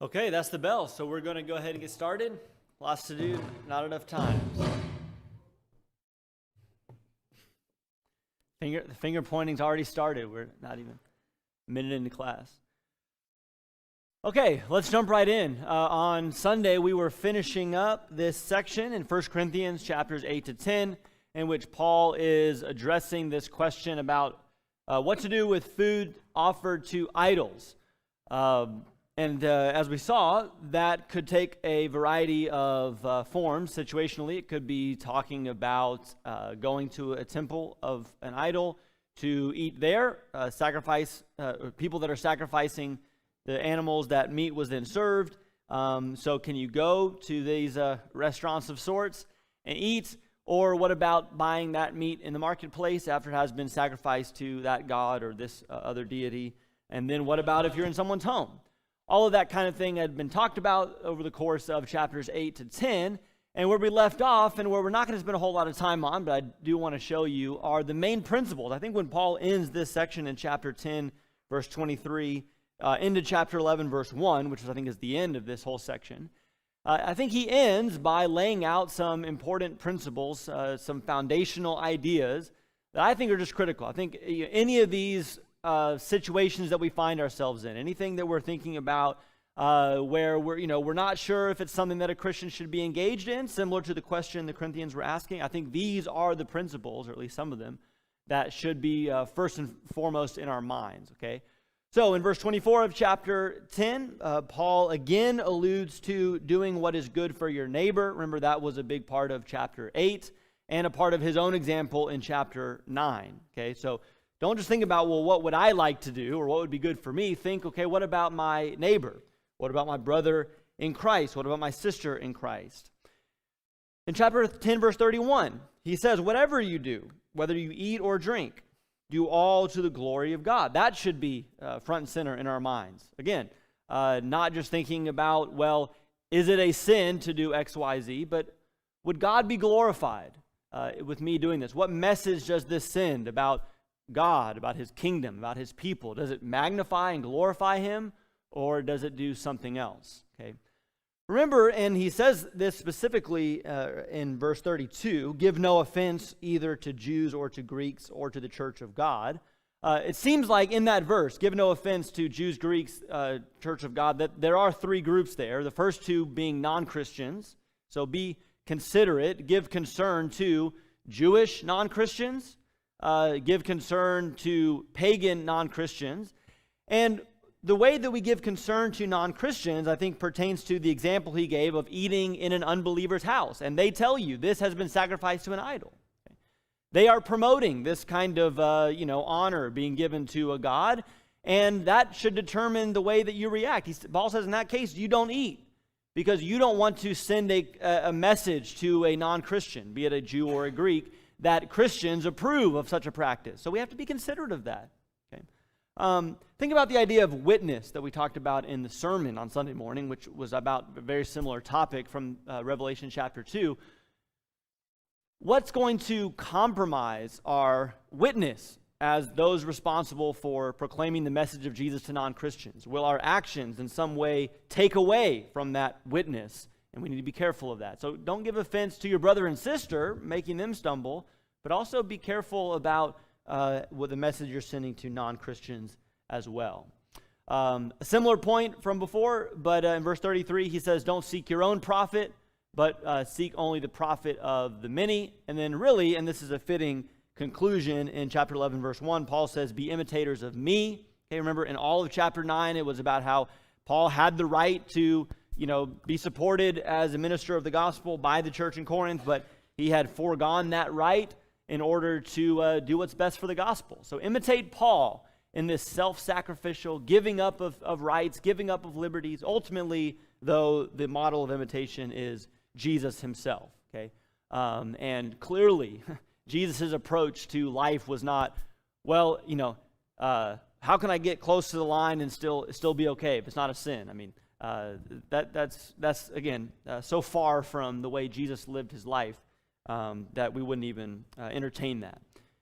Okay, that's the bell. So we're going to go ahead and get started. Lots to do, not enough time. The finger pointing's already started. We're not even a minute into class. Okay, let's jump right in. On Sunday, we were finishing up this section in 1 Corinthians chapters 8 to 10, in which Paul is addressing this question about what to do with food offered to idols. As we saw, that could take a variety of forms. Situationally, it could be talking about going to a temple of an idol to eat there, people that are sacrificing the animals that meat was then served. So can you go to these restaurants of sorts and eat? Or what about buying that meat in the marketplace after it has been sacrificed to that god or this other deity? And then what about if you're in someone's home? All of that kind of thing had been talked about over the course of chapters 8 to 10. And where we left off, and where we're not going to spend a whole lot of time on, but I do want to show you, are the main principles. I think when Paul ends this section in chapter 10, verse 23, into chapter 11, verse 1, which I think is the end of this whole section, I think he ends by laying out some important principles, some foundational ideas that I think are just critical. I think any of these situations that we find ourselves in, anything that we're thinking about where we're not sure if it's something that a Christian should be engaged in, similar to the question the Corinthians were asking, I think these are the principles, or at least some of them, that should be first and foremost in our minds, okay? So in verse 24 of chapter 10, Paul again alludes to doing what is good for your neighbor. Remember, that was a big part of chapter 8 and a part of his own example in chapter 9, okay? So don't just think about, well, what would I like to do or what would be good for me? Think, okay, what about my neighbor? What about my brother in Christ? What about my sister in Christ? In chapter 10, verse 31, he says, whatever you do, whether you eat or drink, do all to the glory of God. That should be front and center in our minds. Again, not just thinking about, well, is it a sin to do X, Y, Z, but would God be glorified with me doing this? What message does this send about God, about his kingdom, about his people? Does it magnify and glorify him, or does it do something else? Okay. Remember, and he says this specifically in verse 32, give no offense either to Jews or to Greeks or to the church of God. It seems like in that verse, give no offense to Jews, Greeks, church of God, that there are three groups there. The first two being non-Christians. So be considerate, give concern to Jewish non-Christians, give concern to pagan non-Christians. And the way that we give concern to non-Christians, I think, pertains to the example he gave of eating in an unbeliever's house. And they tell you this has been sacrificed to an idol. Okay? They are promoting this kind of, honor being given to a god, and that should determine the way that you react. Paul says in that case, you don't eat because you don't want to send a message to a non-Christian, be it a Jew or a Greek, that Christians approve of such a practice. So we have to be considerate of that. Think about the idea of witness that we talked about in the sermon on Sunday morning, which was about a very similar topic from Revelation chapter 2. What's going to compromise our witness as those responsible for proclaiming the message of Jesus to non-Christians? Will our actions in some way take away from that witness? And we need to be careful of that. So don't give offense to your brother and sister, making them stumble, but also be careful about with the message you're sending to non-Christians as well. A similar point from before, but in verse 33, he says, don't seek your own profit, but seek only the profit of the many. And then really, and this is a fitting conclusion in chapter 11, verse 1, Paul says, be imitators of me. Okay, remember in all of chapter 9, it was about how Paul had the right to, be supported as a minister of the gospel by the church in Corinth, but he had foregone that right in order to do what's best for the gospel. So imitate Paul in this self-sacrificial giving up of rights, giving up of liberties. Ultimately, though, the model of imitation is Jesus himself. Okay, and clearly, Jesus' approach to life was not, well, how can I get close to the line and still be okay if it's not a sin? I mean, that's again so far from the way Jesus lived his life. That we wouldn't even entertain that.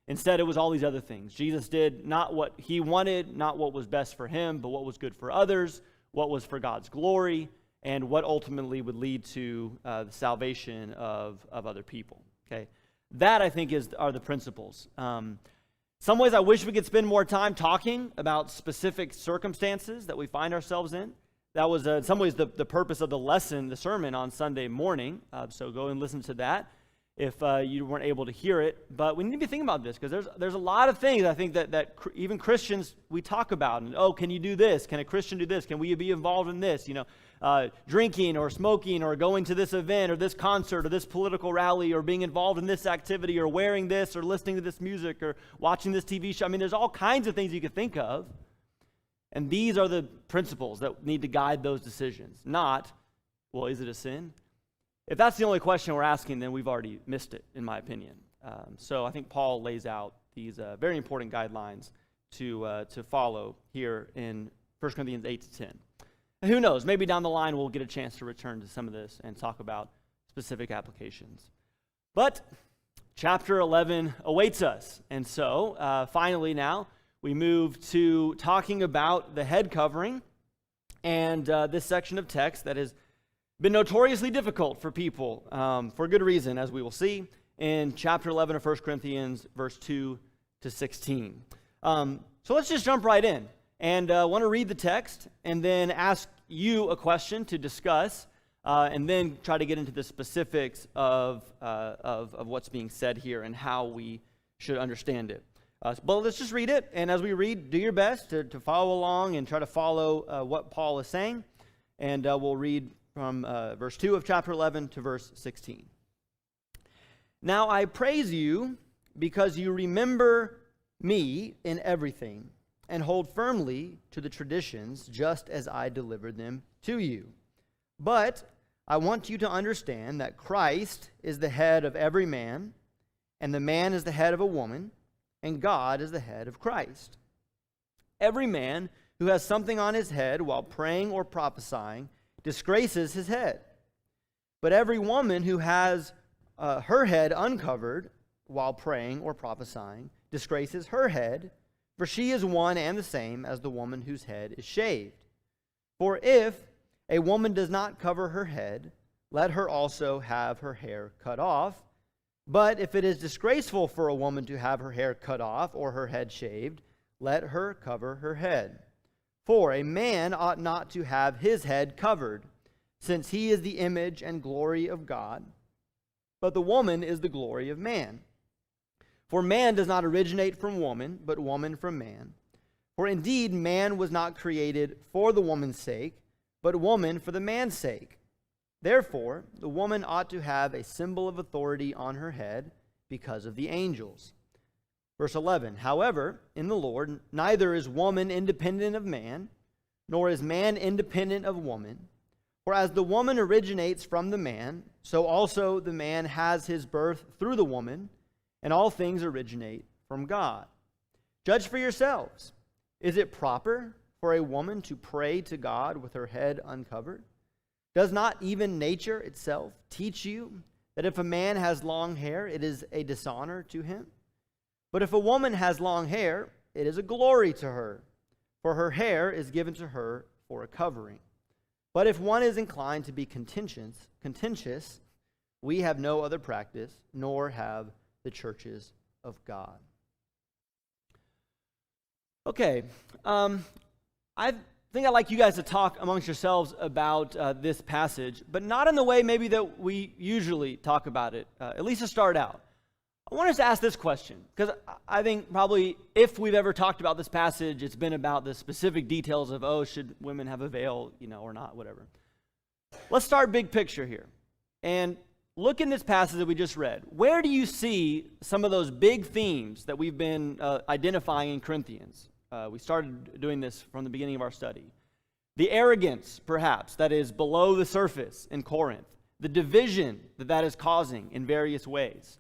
Instead, it was all these other things. Jesus did not what he wanted, not what was best for him, but what was good for others, what was for God's glory, and what ultimately would lead to the salvation of other people. Okay, that I think are the principles. Some ways I wish we could spend more time talking about specific circumstances that we find ourselves in. That was in some ways the purpose of the lesson, the sermon on Sunday morning. So go and listen to that if you weren't able to hear it. But we need to be thinking about this because there's a lot of things I think that even Christians we talk about. And can you do this? Can a Christian do this? Can we be involved in this? Drinking or smoking or going to this event or this concert or this political rally or being involved in this activity or wearing this or listening to this music or watching this TV show. I mean, there's all kinds of things you could think of. And these are the principles that need to guide those decisions. Not, well, is it a sin? If that's the only question we're asking, then we've already missed it, in my opinion. So I think Paul lays out these very important guidelines to follow here in 1 Corinthians 8 to 10. And who knows, maybe down the line we'll get a chance to return to some of this and talk about specific applications. But chapter 11 awaits us. And so finally now we move to talking about the head covering and this section of text that has been notoriously difficult for people for good reason, as we will see in chapter 11 of 1 Corinthians, verse 2 to 16. So let's just jump right in. And I want to read the text and then ask you a question to discuss and then try to get into the specifics of what's being said here and how we should understand it. But let's just read it. And as we read, do your best to follow along and try to follow what Paul is saying. And we'll read from verse 2 of chapter 11 to verse 16. Now I praise you because you remember me in everything, and hold firmly to the traditions just as I delivered them to you. But I want you to understand that Christ is the head of every man, and the man is the head of a woman, and God is the head of Christ. Every man who has something on his head while praying or prophesying disgraces his head. But every woman who has her head uncovered while praying or prophesying disgraces her head, for she is one and the same as the woman whose head is shaved. For if a woman does not cover her head, let her also have her hair cut off. But if it is disgraceful for a woman to have her hair cut off or her head shaved, let her cover her head. For a man ought not to have his head covered, since he is the image and glory of God, but the woman is the glory of man. For man does not originate from woman, but woman from man. For indeed man was not created for the woman's sake, but woman for the man's sake. Therefore, the woman ought to have a symbol of authority on her head because of the angels. Verse 11, however, in the Lord, neither is woman independent of man, nor is man independent of woman. For as the woman originates from the man, so also the man has his birth through the woman, and all things originate from God. Judge for yourselves. Is it proper for a woman to pray to God with her head uncovered? Does not even nature itself teach you that if a man has long hair, it is a dishonor to him? But if a woman has long hair, it is a glory to her, for her hair is given to her for a covering. But if one is inclined to be contentious, we have no other practice, nor have the churches of God. Okay, I think I'd like you guys to talk amongst yourselves about this passage, but not in the way maybe that we usually talk about it, at least to start out. I want us to ask this question, because I think probably if we've ever talked about this passage, it's been about the specific details of, should women have a veil, or not, whatever. Let's start big picture here. And look in this passage that we just read. Where do you see some of those big themes that we've been identifying in Corinthians? We started doing this from the beginning of our study. The arrogance, perhaps, that is below the surface in Corinth. The division that is causing in various ways.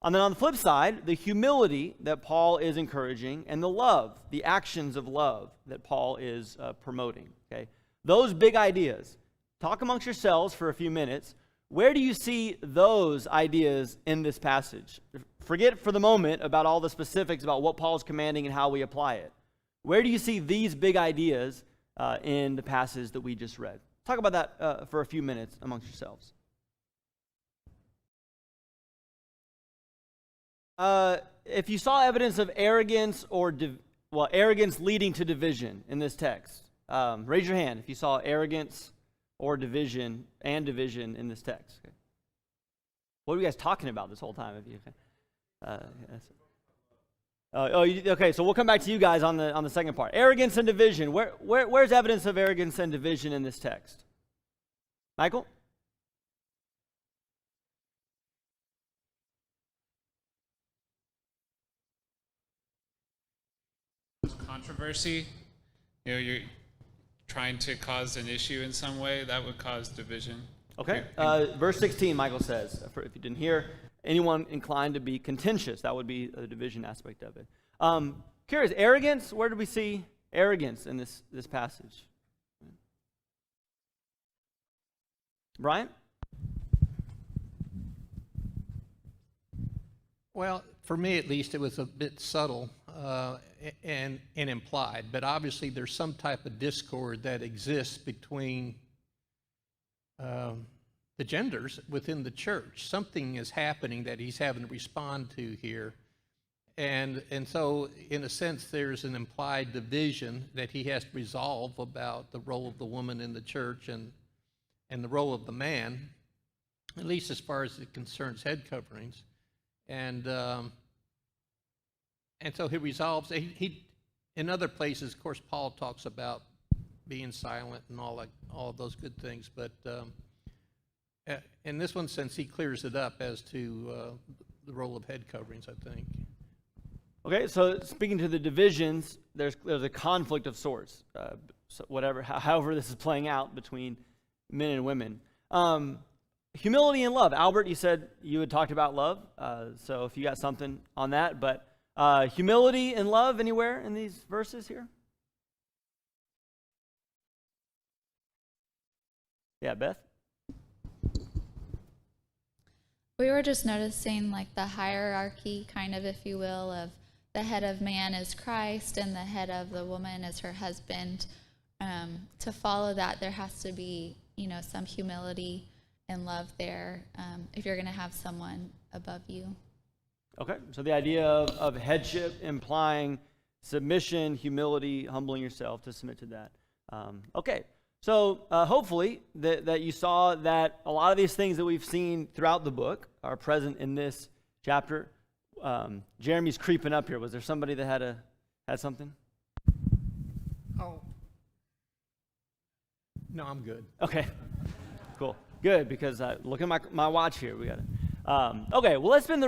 And then on the flip side, the humility that Paul is encouraging and the love, the actions of love that Paul is promoting. Okay, those big ideas. Talk amongst yourselves for a few minutes. Where do you see those ideas in this passage? Forget for the moment about all the specifics about what Paul's commanding and how we apply it. Where do you see these big ideas in the passage that we just read. Talk about that for a few minutes amongst yourselves. If you saw evidence of arrogance or arrogance leading to division in this text, raise your hand if you saw arrogance or division in this text. Okay. What are you guys talking about this whole time? Okay, so we'll come back to you guys on the second part. Arrogance and division. Where's evidence of arrogance and division in this text? Michael? Controversy. You're trying to cause an issue in some way, that would cause division. Okay. Verse 16, Michael says, if you didn't hear, anyone inclined to be contentious, that would be the division aspect of it. Curious, arrogance, where do we see arrogance in this passage? Brian? Well, for me at least, it was a bit subtle and implied, but obviously there's some type of discord that exists between the genders within the church. Something is happening that he's having to respond to here. And so, in a sense, there's an implied division that he has to resolve about the role of the woman in the church and the role of the man, at least as far as it concerns head coverings. And so he resolves. He in other places, of course, Paul talks about being silent and all of those good things. But in this one sense, he clears it up as to the role of head coverings, I think. Okay, so speaking to the divisions, there's a conflict of sorts. However this is playing out between men and women. Humility and love. Albert, you said you had talked about love, so if you got something on that, but humility and love anywhere in these verses here? Yeah, Beth? We were just noticing like the hierarchy, kind of, if you will, of the head of man is Christ and the head of the woman is her husband. To follow that, there has to be, some humility and love there if you're going to have someone above you. Okay, so the idea of headship implying submission, humility, humbling yourself to submit to that. Okay, so hopefully that you saw that a lot of these things that we've seen throughout the book are present in this chapter. Jeremy's creeping up here. Was there somebody that had something? Oh. No, I'm good. Okay, cool. Good, because look at my watch here. We got it. Okay, well, let's spend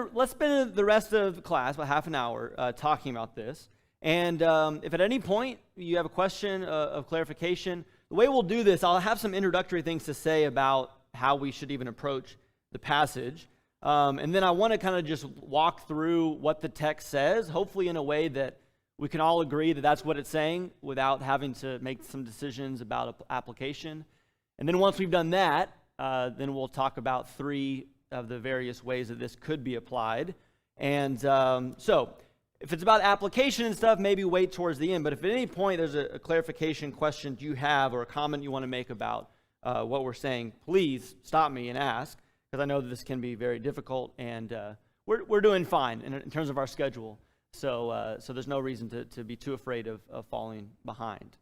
the rest of the class, about half an hour, talking about this. And if at any point you have a question of clarification, the way we'll do this, I'll have some introductory things to say about how we should even approach the passage. And then I want to kind of just walk through what the text says, hopefully in a way that we can all agree that that's what it's saying without having to make some decisions about application. And then once we've done that, then we'll talk about 3 of the various ways that this could be applied. And so if it's about application and stuff, maybe wait towards the end. But if at any point there's a clarification question you have or a comment you want to make about what we're saying, please stop me and ask, because I know that this can be very difficult, and we're doing fine in terms of our schedule. So there's no reason to be too afraid of falling behind.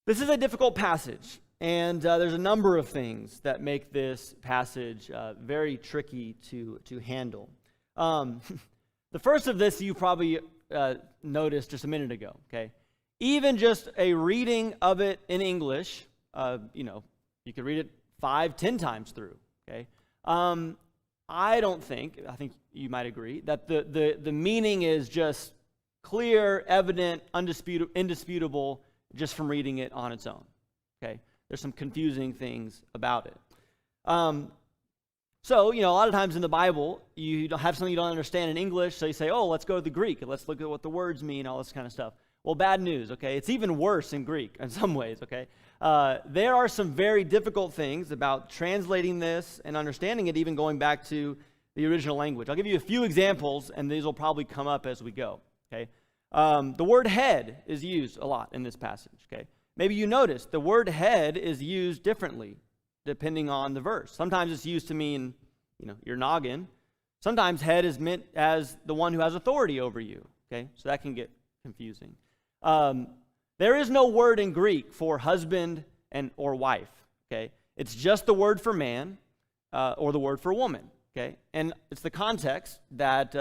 This is a difficult passage. And there's a number of things that make this passage very tricky to handle. The first of this you probably noticed just a minute ago, okay? Even just a reading of it in English, you could read it 5-10 times through, okay? I think you might agree, that the meaning is just clear, evident, indisputable, just from reading it on its own, okay? There's some confusing things about it. So, a lot of times in the Bible, you don't have something you don't understand in English, so you say, oh, let's go to the Greek, and let's look at what the words mean, all this kind of stuff. Well, bad news, okay? It's even worse in Greek in some ways, okay? There are some very difficult things about translating this and understanding it, even going back to the original language. I'll give you a few examples, and these will probably come up as we go, okay? The word head is used a lot in this passage, okay? maybe you noticed the word head is used differently depending on the verse. Sometimes it's used to mean, your noggin. Sometimes head is meant as the one who has authority over you, okay? So that can get confusing. There is no word in Greek for husband or wife, okay? It's just the word for man or the word for woman, okay? And it's the context that,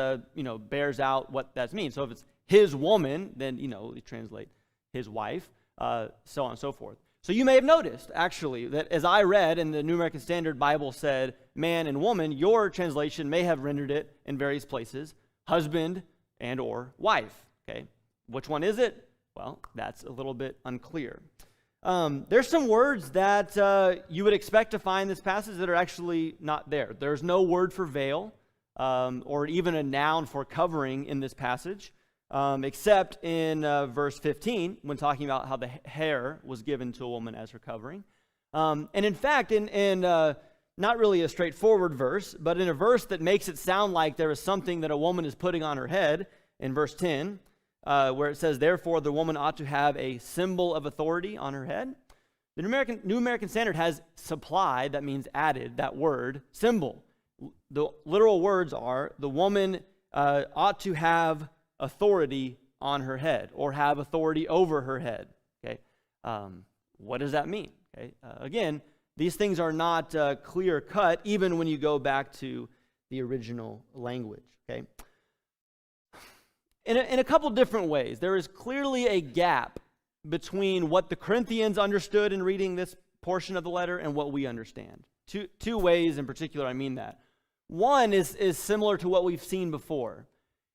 bears out what that means. So if it's his woman, then, we translate his wife, so on and so forth. So you may have noticed, actually, that as I read in the New American Standard Bible said man and woman, your translation may have rendered it in various places, husband and or wife, okay? Which one is it? Well, that's a little bit unclear. There's some words that you would expect to find in this passage that are actually not there. There's no word for veil or even a noun for covering in this passage. Except in verse 15, when talking about how the hair was given to a woman as her covering. And in fact, in not really a straightforward verse, but in a verse that makes it sound like there is something that a woman is putting on her head, in verse 10, where it says, therefore the woman ought to have a symbol of authority on her head. The New American Standard has supplied, that means added, that word, symbol. The literal words are, the woman ought to have authority on her head or have authority over her head, okay? What does that mean? Okay. Again, these things are not clear cut even when you go back to the original language, okay? In a couple different ways, there is clearly a gap between what the Corinthians understood in reading this portion of the letter and what we understand. Two ways in particular I mean that. One is similar to what we've seen before.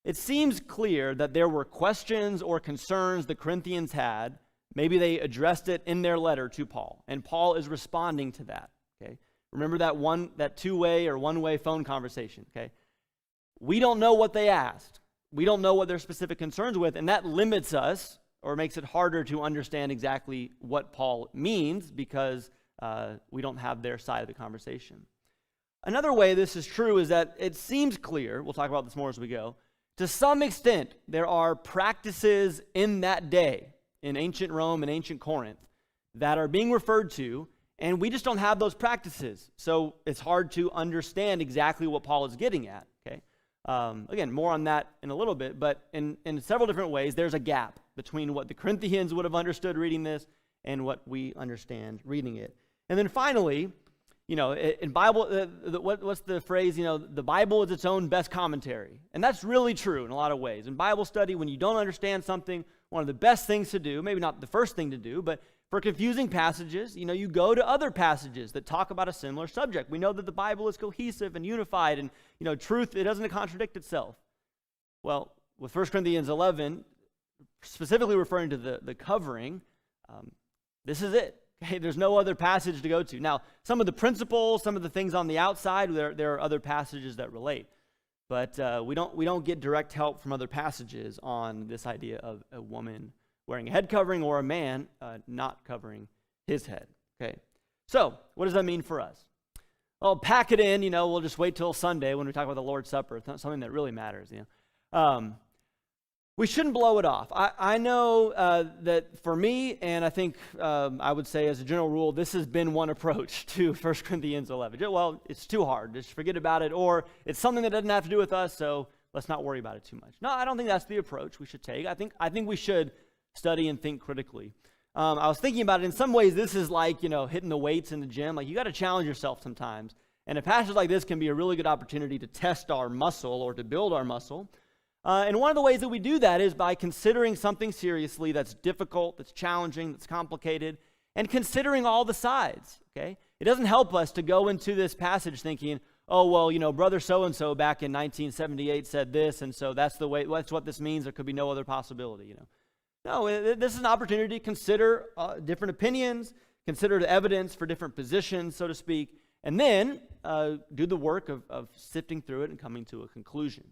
It seems clear that there were questions or concerns the Corinthians had. Maybe they addressed it in their letter to Paul, and Paul is responding to that, okay? Remember that two-way or one-way phone conversation, okay? We don't know what they asked. We don't know what their specific concerns with, and that limits us or makes it harder to understand exactly what Paul means because we don't have their side of the conversation. Another way this is true is that it seems clear, we'll talk about this more as we go, to some extent, there are practices in that day, in ancient Rome and ancient Corinth, that are being referred to, and we just don't have those practices. So it's hard to understand exactly what Paul is getting at, okay? Again, more on that in a little bit, but in several different ways, there's a gap between what the Corinthians would have understood reading this and what we understand reading it. And then finally, in Bible, what's the phrase? The Bible is its own best commentary. And that's really true in a lot of ways. In Bible study, when you don't understand something, one of the best things to do, maybe not the first thing to do, but for confusing passages, you go to other passages that talk about a similar subject. We know that the Bible is cohesive and unified, and, truth, it doesn't contradict itself. Well, with 1 Corinthians 11, specifically referring to the covering, this is it. Okay, there's no other passage to go to. Now, some of the principles, some of the things on the outside, there are other passages that relate. But we don't get direct help from other passages on this idea of a woman wearing a head covering or a man not covering his head. Okay, so what does that mean for us? Well, pack it in. We'll just wait till Sunday when we talk about the Lord's Supper. It's not something that really matters. We shouldn't blow it off. I know that for me, and I think I would say as a general rule, this has been one approach to 1 Corinthians 11. Well, it's too hard. Just forget about it. Or it's something that doesn't have to do with us, so let's not worry about it too much. No, I don't think that's the approach we should take. I think we should study and think critically. I was thinking about it. In some ways, this is like, hitting the weights in the gym. Like, you got to challenge yourself sometimes. And a passage like this can be a really good opportunity to test our muscle or to build our muscle. And one of the ways that we do that is by considering something seriously that's difficult, that's challenging, that's complicated, and considering all the sides, okay? It doesn't help us to go into this passage thinking, oh, well, brother so-and-so back in 1978 said this, and so that's what this means. There could be no other possibility, No, this is an opportunity to consider different opinions, consider the evidence for different positions, so to speak, and then do the work of sifting through it and coming to a conclusion.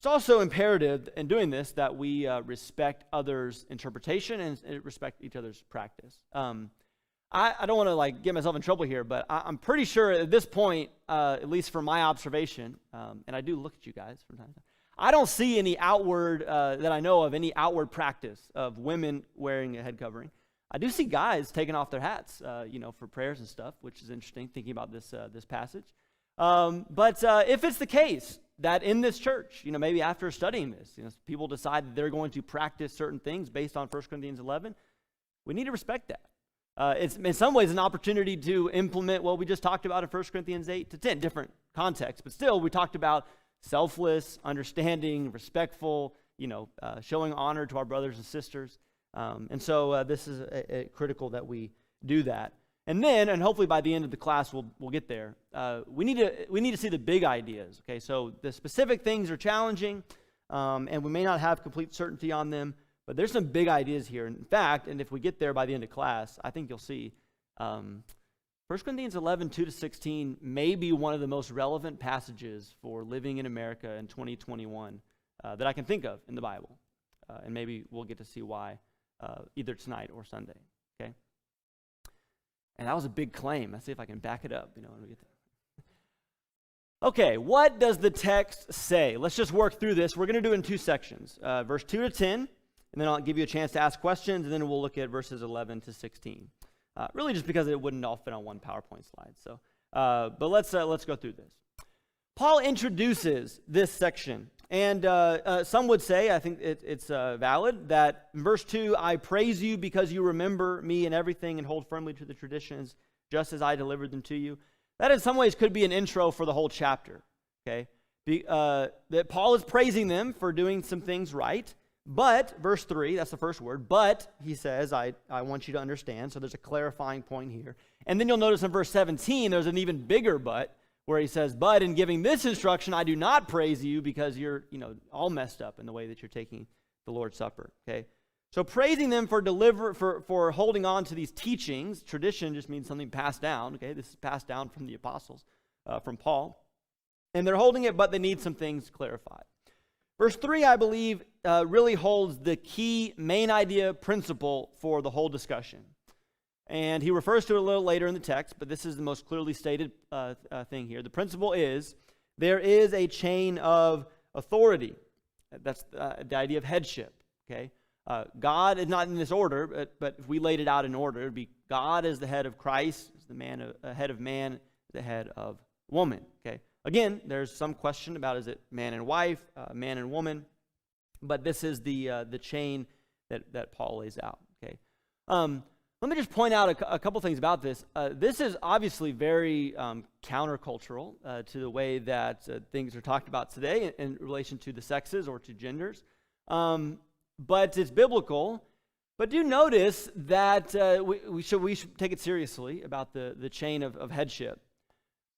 It's also imperative in doing this that we respect others' interpretation and respect each other's practice. I don't want to get myself in trouble here, but I'm pretty sure at this point, at least from my observation, and I do look at you guys from time to time, I don't see any outward, that I know of, any outward practice of women wearing a head covering. I do see guys taking off their hats, for prayers and stuff, which is interesting, thinking about this passage. But if it's the case that in this church, maybe after studying this, people decide that they're going to practice certain things based on 1 Corinthians 11, we need to respect that. It's in some ways an opportunity to implement what we just talked about in 1 Corinthians 8 to 10, different contexts, but still we talked about selfless, understanding, respectful, showing honor to our brothers and sisters. And so this is critical that we do that. And then, and hopefully by the end of the class we'll get there, we need to see the big ideas. Okay, so the specific things are challenging, and we may not have complete certainty on them, but there's some big ideas here. In fact, and if we get there by the end of class, I think you'll see 1 Corinthians 11, 2-16 may be one of the most relevant passages for living in America in 2021 that I can think of in the Bible. And maybe we'll get to see why either tonight or Sunday, okay? And that was a big claim. Let's see if I can back it up, when we get there. Okay, what does the text say? Let's just work through this. We're going to do it in two sections, verse 2 to 10, and then I'll give you a chance to ask questions, and then we'll look at verses 11 to 16. Really just because it wouldn't all fit on one PowerPoint slide. So, but let's go through this. Paul introduces this section, and some would say, I think it's valid, that in verse 2, I praise you because you remember me in everything and hold firmly to the traditions just as I delivered them to you. That in some ways could be an intro for the whole chapter, okay? That Paul is praising them for doing some things right. But, verse 3, that's the first word, but, he says, I want you to understand, so there's a clarifying point here. And then you'll notice in verse 17, there's an even bigger but, where he says, but in giving this instruction, I do not praise you because you're, all messed up in the way that you're taking the Lord's Supper, okay? So praising them for holding on to these teachings, tradition just means something passed down, okay? This is passed down from the apostles, from Paul. And they're holding it, but they need some things clarified. Verse 3, I believe, really holds the key main idea principle for the whole discussion. And he refers to it a little later in the text, but this is the most clearly stated thing here. The principle is there is a chain of authority. That's the idea of headship, okay? God is not in this order, but if we laid it out in order, it would be God is the head of Christ, is the man, head of man, the head of woman, okay? Again, there's some question about is it man and wife, man and woman, but this is the chain that Paul lays out. Okay, let me just point out a couple things about this. This is obviously very countercultural to the way that things are talked about today in relation to the sexes or to genders, but it's biblical. But do notice that we should take it seriously about the chain of headship.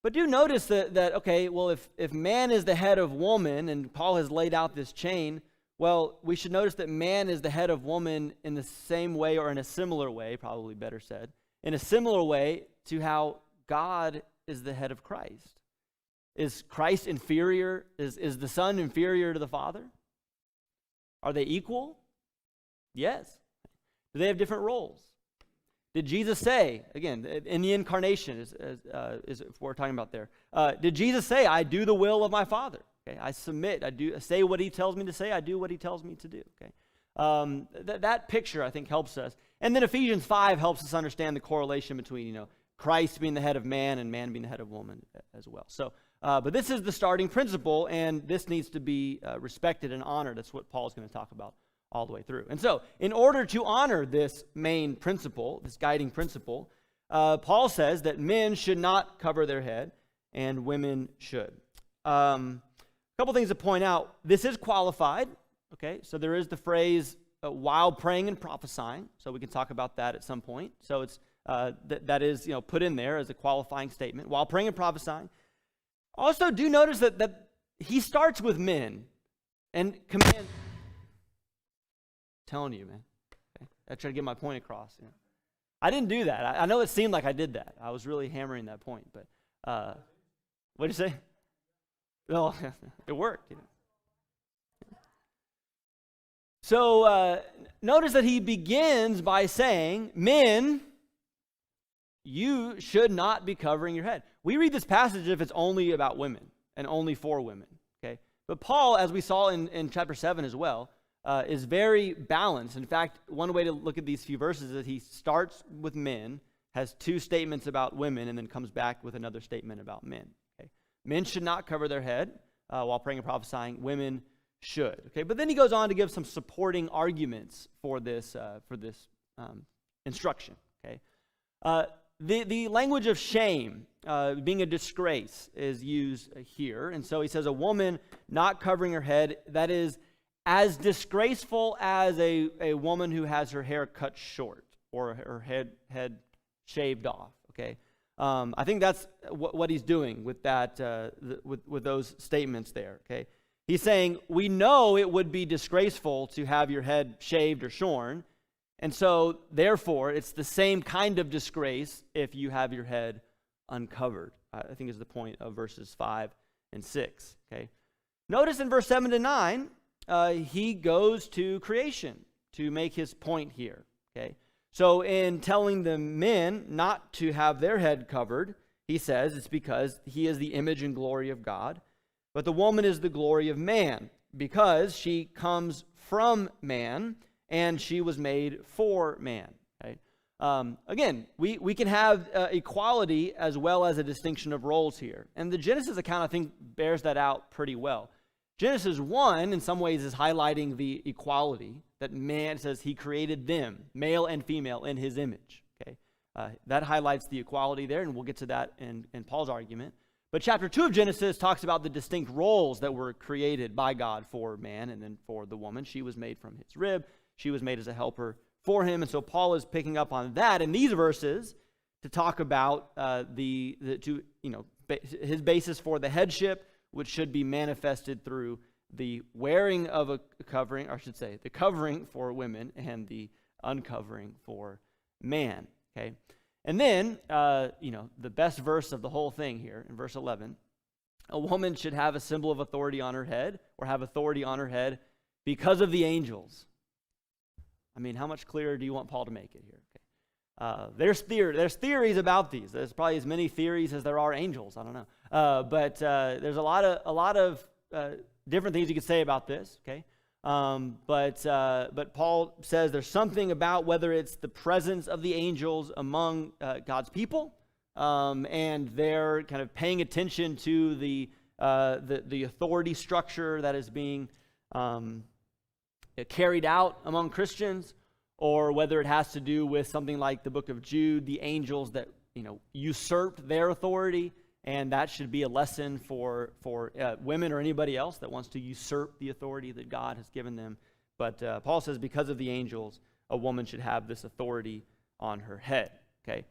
But do notice that okay, well, if man is the head of woman, and Paul has laid out this chain, well, we should notice that man is the head of woman in the same way, or in a similar way, probably better said, in a similar way to how God is the head of Christ. Is Christ inferior? Is the Son inferior to the Father? Are they equal? Yes. Do they have different roles? Did Jesus say, again, in the incarnation, is if we're talking about there, did Jesus say, I do the will of my Father? Okay, I submit, I say what he tells me to say, I do what he tells me to do. Okay, that picture, I think, helps us. And then Ephesians 5 helps us understand the correlation between, Christ being the head of man and man being the head of woman as well. So, but this is the starting principle, and this needs to be respected and honored. That's what Paul's going to talk about all the way through. And so, in order to honor this main principle, this guiding principle, Paul says that men should not cover their head and women should. A couple things to point out. This is qualified, okay? So there is the phrase, while praying and prophesying, so we can talk about that at some point. So it's that is, put in there as a qualifying statement, while praying and prophesying. Also, do notice that he starts with men and command. Telling you, man. Okay? I try to get my point across. I didn't do that. I know it seemed like I did that. I was really hammering that point, but what did you say? Well, it worked. So notice that he begins by saying, men, you should not be covering your head. We read this passage if it's only about women and only for women. Okay, But Paul, as we saw in chapter 7 as well, is very balanced. In fact, one way to look at these few verses is he starts with men, has two statements about women, and then comes back with another statement about men. Okay? Men should not cover their head while praying and prophesying. Women should. Okay, but then he goes on to give some supporting arguments for this instruction. Okay, the language of shame, being a disgrace, is used here, and so he says a woman not covering her head, that is as disgraceful as a woman who has her hair cut short or her head shaved off. Okay, I think that's what he's doing with that with those statements there. Okay. He's saying, we know it would be disgraceful to have your head shaved or shorn, and so, therefore, it's the same kind of disgrace if you have your head uncovered, I think is the point of verses 5 and 6, okay? Notice in verse 7 to 9, he goes to creation to make his point here, okay? So, in telling the men not to have their head covered, he says it's because he is the image and glory of God. But the woman is the glory of man, because she comes from man, and she was made for man. Right? Again, we can have equality as well as a distinction of roles here. And the Genesis account, I think, bears that out pretty well. Genesis 1, in some ways, is highlighting the equality, that man says he created them, male and female, in his image. Okay, that highlights the equality there, and we'll get to that in Paul's argument. But chapter 2 of Genesis talks about the distinct roles that were created by God for man and then for the woman. She was made from his rib. She was made as a helper for him. And so Paul is picking up on that in these verses to talk about his basis for the headship, which should be manifested through the wearing of a covering, or I should say, the covering for women and the uncovering for man. Okay. And then, the best verse of the whole thing here, in verse 11, a woman should have a symbol of authority on her head, or have authority on her head because of the angels. I mean, how much clearer do you want Paul to make it here? Okay. There's theories about these. There's probably as many theories as there are angels. I don't know. But there's a lot of different things you could say about this, okay? But Paul says there's something about whether it's the presence of the angels among God's people, and they're kind of paying attention to the authority structure that is being carried out among Christians, or whether it has to do with something like the book of Jude, the angels that usurped their authority. And that should be a lesson for women or anybody else that wants to usurp the authority that God has given them. But Paul says because of the angels, a woman should have this authority on her head. Okay.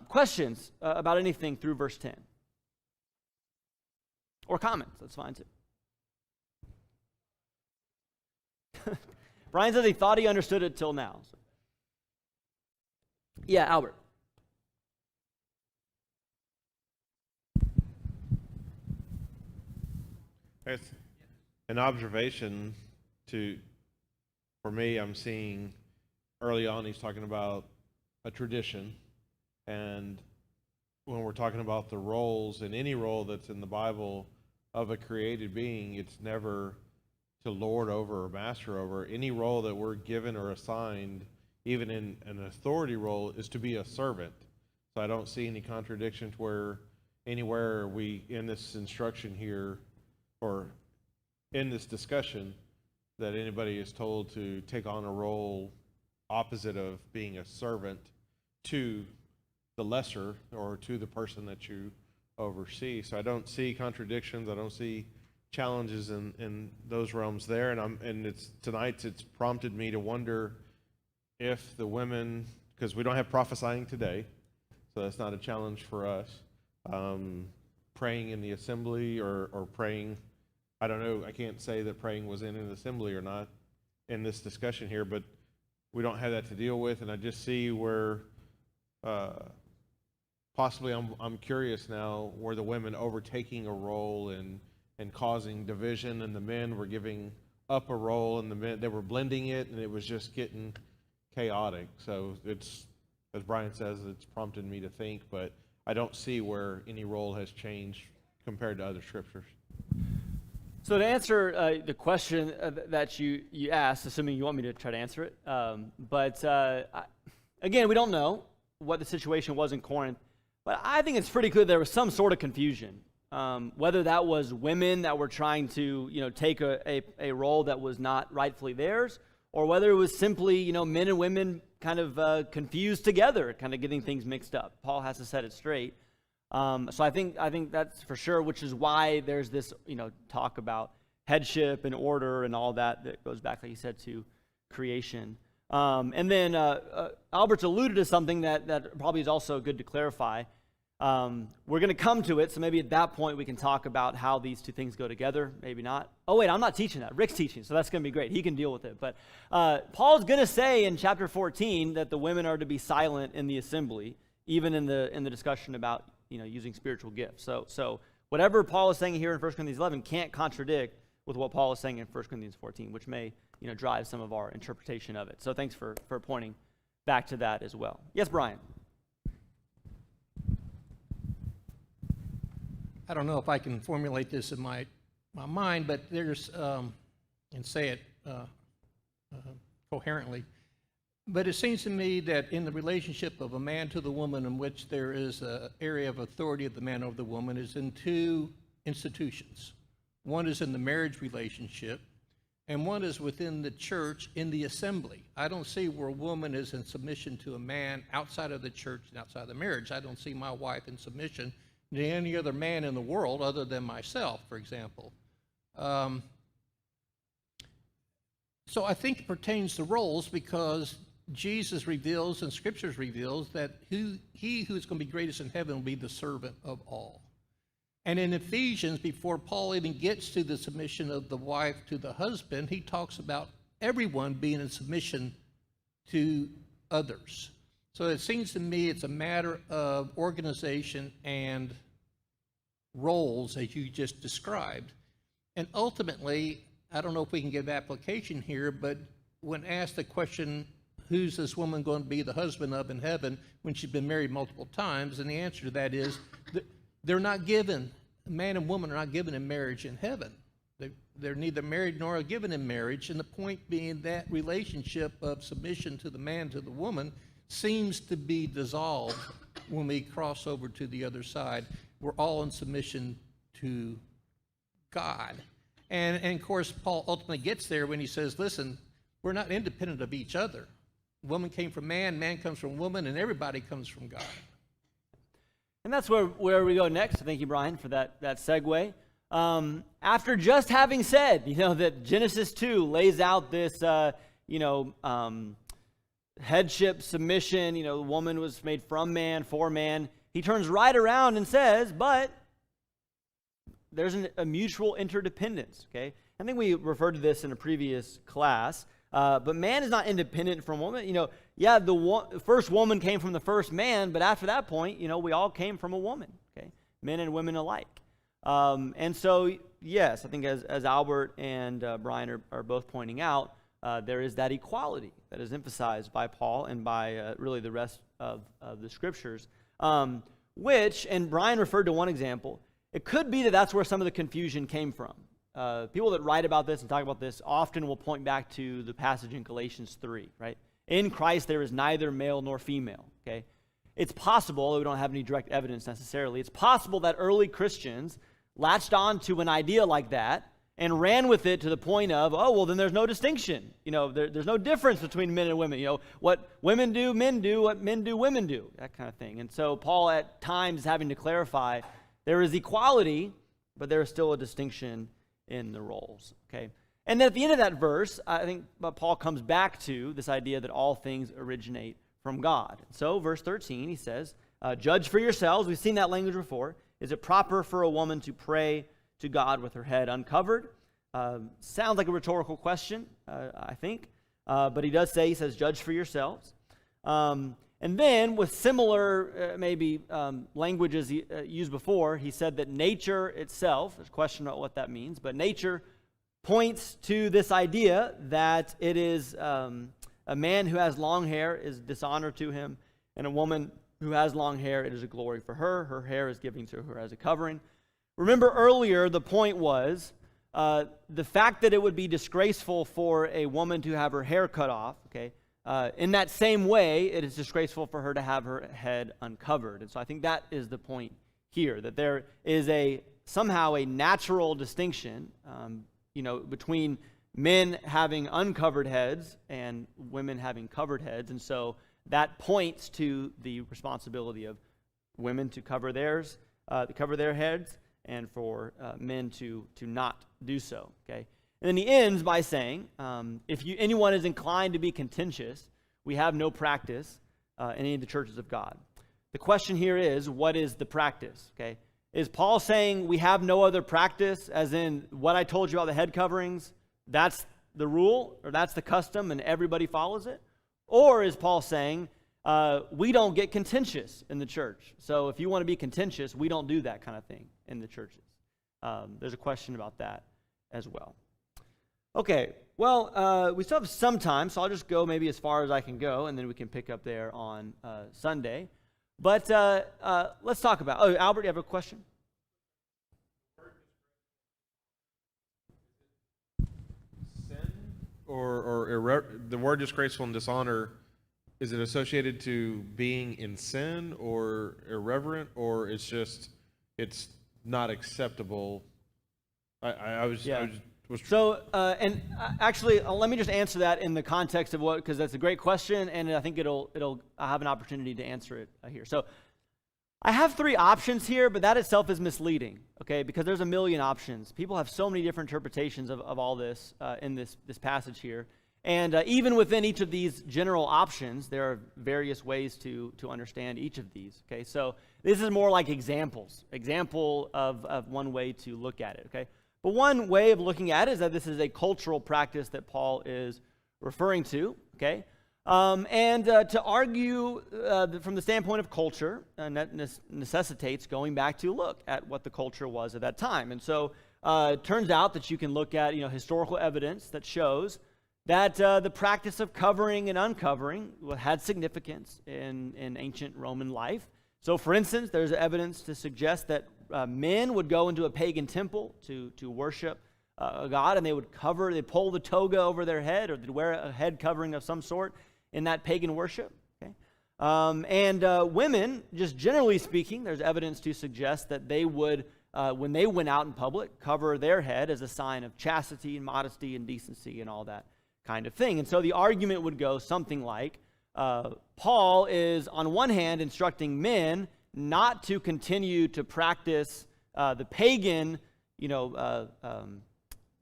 Questions about anything through verse 10? Or comments, that's fine too. Brian says he thought he understood it till now. So. Yeah, Albert. It's an observation for me, I'm seeing early on he's talking about a tradition, and when we're talking about the roles, and any role that's in the Bible of a created being, it's never to lord over or master over. Any role that we're given or assigned, even in an authority role, is to be a servant. So I don't see any contradiction to where anywhere we, in this instruction here, or in this discussion, that anybody is told to take on a role opposite of being a servant to the lesser or to the person that you oversee. So I don't see contradictions. I don't see challenges in those realms there. And it's prompted me to wonder if the women, because we don't have prophesying today, so that's not a challenge for us. Praying in the assembly or praying, I don't know, I can't say that praying was in an assembly or not in this discussion here, but we don't have that to deal with, and I just see where possibly I'm curious now where the women overtaking a role and causing division, and the men were giving up a role, and the men, they were blending it, and it was just getting chaotic. So it's, as Brian says, it's prompted me to think, but I don't see where any role has changed compared to other scriptures. So to answer the question that you asked, assuming you want me to try to answer it, again, we don't know what the situation was in Corinth, but I think it's pretty clear there was some sort of confusion. Whether that was women that were trying to, take a role that was not rightfully theirs, or whether it was simply, men and women kind of confused together, kind of getting things mixed up. Paul has to set it straight. So I think that's for sure, which is why there's this, talk about headship and order and all that goes back, like you said, to creation. And then Albert's alluded to something that probably is also good to clarify. We're going to come to it, so maybe at that point we can talk about how these two things go together, maybe not. Oh, wait, I'm not teaching that. Rick's teaching, so that's going to be great. He can deal with it. But Paul's going to say in chapter 14 that the women are to be silent in the assembly, even in the discussion about using spiritual gifts. So whatever Paul is saying here in 1 Corinthians 11 can't contradict with what Paul is saying in 1 Corinthians 14, which may drive some of our interpretation of it. So thanks for pointing back to that as well. Yes, Brian. I don't know if I can formulate this in my mind, but there's, and say it coherently, but it seems to me that in the relationship of a man to the woman, in which there is an area of authority of the man over the woman, is in two institutions. One is in the marriage relationship, and one is within the church in the assembly. I don't see where a woman is in submission to a man outside of the church and outside of the marriage. I don't see my wife in submission to any other man in the world other than myself, for example. So I think it pertains to roles, because Jesus reveals and Scriptures reveals that he who's going to be greatest in heaven will be the servant of all. And in Ephesians, before Paul even gets to the submission of the wife to the husband, he talks about everyone being in submission to others. So it seems to me it's a matter of organization and roles, as you just described. And ultimately, I don't know if we can give application here, but when asked the question, who's this woman going to be the husband of in heaven when she's been married multiple times? And the answer to that is they're not given, man and woman are not given in marriage in heaven. They're neither married nor given in marriage. And the point being that relationship of submission to the man to the woman seems to be dissolved when we cross over to the other side. We're all in submission to God. And of course, Paul ultimately gets there when he says, listen, we're not independent of each other. Woman came from man comes from woman, and everybody comes from God. And that's where we go next. Thank you, Brian, for that segue. After just having said, that Genesis 2 lays out this, headship, submission, the woman was made from man, for man, he turns right around and says, but there's a mutual interdependence, okay? I think we referred to this in a previous class. But man is not independent from woman. The first woman came from the first man, but after that point, we all came from a woman, okay? Men and women alike. And so, yes, I think as Albert and Brian are both pointing out, there is that equality that is emphasized by Paul and by really the rest of the Scriptures, which, and Brian referred to one example, it could be that that's where some of the confusion came from. People that write about this and talk about this often will point back to the passage in Galatians 3, right? In Christ there is neither male nor female, okay? It's possible, although we don't have any direct evidence necessarily, it's possible that early Christians latched on to an idea like that and ran with it to the point of, then there's no distinction. There's no difference between men and women. What women do, men do. What men do, women do. That kind of thing. And so Paul at times is having to clarify there is equality, but there is still a distinction in the roles, okay? And then at the end of that verse, I think Paul comes back to this idea that all things originate from God. So verse 13, he says, judge for yourselves. We've seen that language before. Is it proper for a woman to pray to God with her head uncovered? Sounds like a rhetorical question, I think. But he does say, he says, judge for yourselves. And then with similar languages used before, he said that nature itself, there's a question about what that means, but nature points to this idea that it is a man who has long hair is dishonor to him, and a woman who has long hair, it is a glory for her. Her hair is given to her as a covering. Remember earlier, the point was the fact that it would be disgraceful for a woman to have her hair cut off, okay, in that same way, it is disgraceful for her to have her head uncovered. And so I think that is the point here, that there is somehow a natural distinction, between men having uncovered heads and women having covered heads. And so that points to the responsibility of women to cover their heads, and for men to not do so. Okay, and then he ends by saying, if anyone is inclined to be contentious, we have no practice in any of the churches of God. The question here is, what is the practice? Okay, is Paul saying we have no other practice, as in what I told you about the head coverings? That's the rule, or that's the custom, and everybody follows it? Or is Paul saying, we don't get contentious in the church? So if you want to be contentious, we don't do that kind of thing in the churches. There's a question about that as well. Okay, well, we still have some time, so I'll just go maybe as far as I can go, and then we can pick up there on Sunday. But let's talk about, Albert, you have a question? Or the word disgraceful and dishonor, is it associated to being in sin or irreverent, or it's not acceptable? Actually, let me just answer that in the context of because that's a great question, and I think I'll have an opportunity to answer it here. So I have 3 options here, but that itself is misleading, okay, because there's a million options. People have so many different interpretations of all this in this passage here. And even within each of these general options, there are various ways to understand each of these, okay? So this is more like example of one way to look at it, okay? But one way of looking at it is that this is a cultural practice that Paul is referring to, okay? And to argue from the standpoint of culture, that necessitates going back to look at what the culture was at that time. And so it turns out that you can look at historical evidence that shows that the practice of covering and uncovering had significance in ancient Roman life. So for instance, there's evidence to suggest that men would go into a pagan temple to worship a god, and they'd pull the toga over their head, or they'd wear a head covering of some sort in that pagan worship. Okay? And women, just generally speaking, there's evidence to suggest that they would, when they went out in public, cover their head as a sign of chastity and modesty and decency and all that kind of thing. And so the argument would go something like, Paul is on one hand instructing men not to continue to practice the pagan,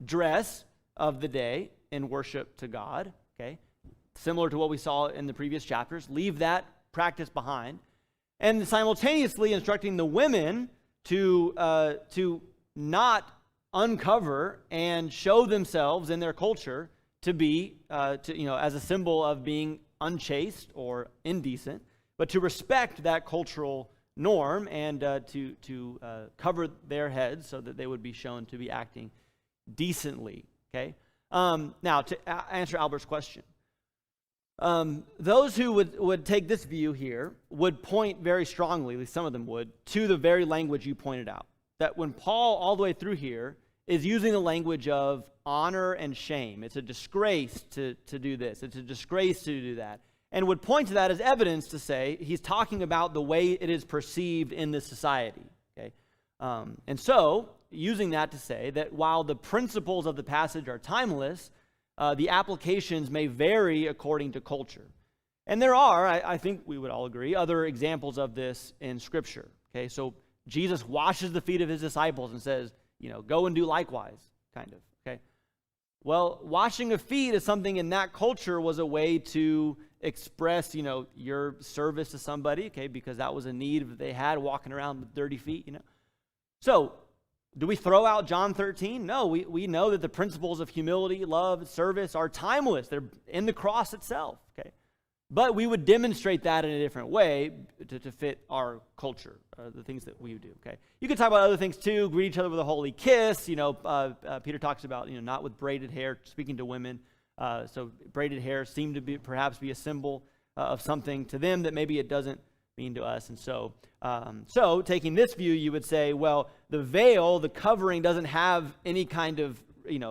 dress of the day in worship to God, okay? Similar to what we saw in the previous chapters, leave that practice behind, and simultaneously instructing the women to not uncover and show themselves in their culture to be, as a symbol of being unchaste or indecent, but to respect that cultural norm and to cover their heads so that they would be shown to be acting decently. Okay. Now to answer Albert's question, those who would take this view here would point very strongly, at least some of them would, to the very language you pointed out. That when Paul, all the way through here, is using the language of honor and shame. It's a disgrace to do this. It's a disgrace to do that. And would point to that as evidence to say he's talking about the way it is perceived in this society. Okay, and so using that to say that while the principles of the passage are timeless, the applications may vary according to culture. And there are, I think we would all agree, other examples of this in Scripture. Okay, so Jesus washes the feet of his disciples and says, go and do likewise, kind of. Okay, well, washing of feet is something in that culture was a way to express, your service to somebody, okay, because that was a need that they had, walking around with dirty feet, So, do we throw out John 13? No, we know that the principles of humility, love, service are timeless. They're in the cross itself, okay? But we would demonstrate that in a different way to fit our culture, the things that we do, okay? You could talk about other things too, greet each other with a holy kiss. Peter talks about, not with braided hair, speaking to women. So braided hair seemed to perhaps be a symbol of something to them that maybe it doesn't mean to us? And so, taking this view, you would say, well, the veil, the covering, doesn't have any kind of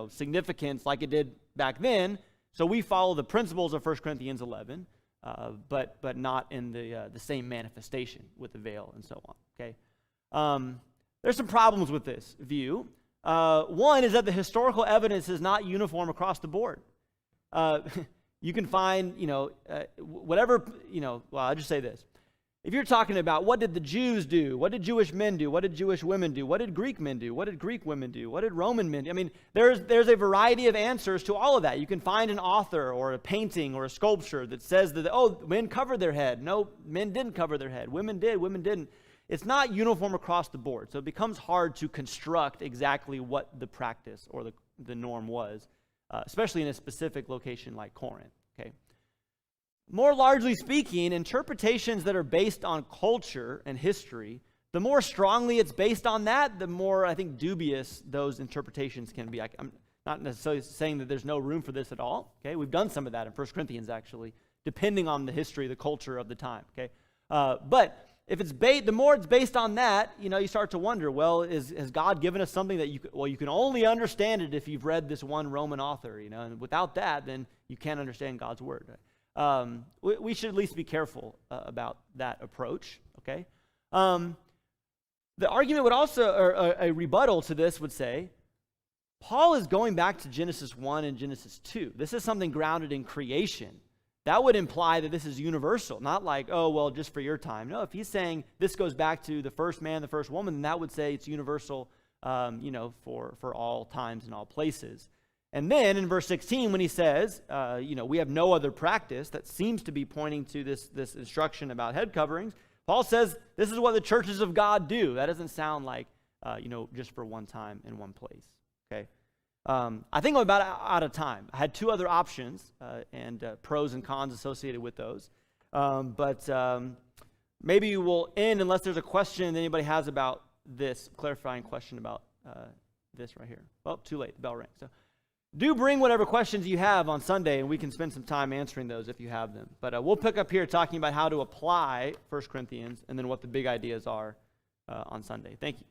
significance like it did back then. So we follow the principles of 1 Corinthians 11, but not in the same manifestation with the veil and so on. Okay, there's some problems with this view. One is that the historical evidence is not uniform across the board. You can find, whatever, well, I'll just say this. If you're talking about what did the Jews do, what did Jewish men do, what did Jewish women do, what did Greek men do, what did Greek women do, what did Roman men do? I mean, there's a variety of answers to all of that. You can find an author or a painting or a sculpture that says that, men covered their head. No, men didn't cover their head. Women did, women didn't. It's not uniform across the board, so it becomes hard to construct exactly what the practice or the norm was, especially in a specific location like Corinth, okay? More largely speaking, interpretations that are based on culture and history, the more strongly it's based on that, the more, I think, dubious those interpretations can be. I'm not necessarily saying that there's no room for this at all, okay? We've done some of that in 1 Corinthians, actually, depending on the history, the culture of the time, okay? But if it's the more it's based on that, you start to wonder, well, has God given us something that you can only understand it if you've read this one Roman author, and without that, then you can't understand God's word, right? We should at least be careful about that approach, okay? The argument would also, or a rebuttal to this would say, Paul is going back to Genesis 1 and Genesis 2. This is something grounded in creation. That would imply that this is universal, not like, just for your time. No, if he's saying this goes back to the first man, the first woman, then that would say it's universal, for all times and all places. And then in verse 16, when he says, we have no other practice, that seems to be pointing to this instruction about head coverings. Paul says, this is what the churches of God do. That doesn't sound like, just for one time in one place, okay? I think I'm about out of time. I had two other options and pros and cons associated with those. But maybe we'll end unless there's a question that anybody has about this, clarifying question about this right here. Well, too late. The bell rang. So do bring whatever questions you have on Sunday, and we can spend some time answering those if you have them. But we'll pick up here talking about how to apply 1 Corinthians and then what the big ideas are on Sunday. Thank you.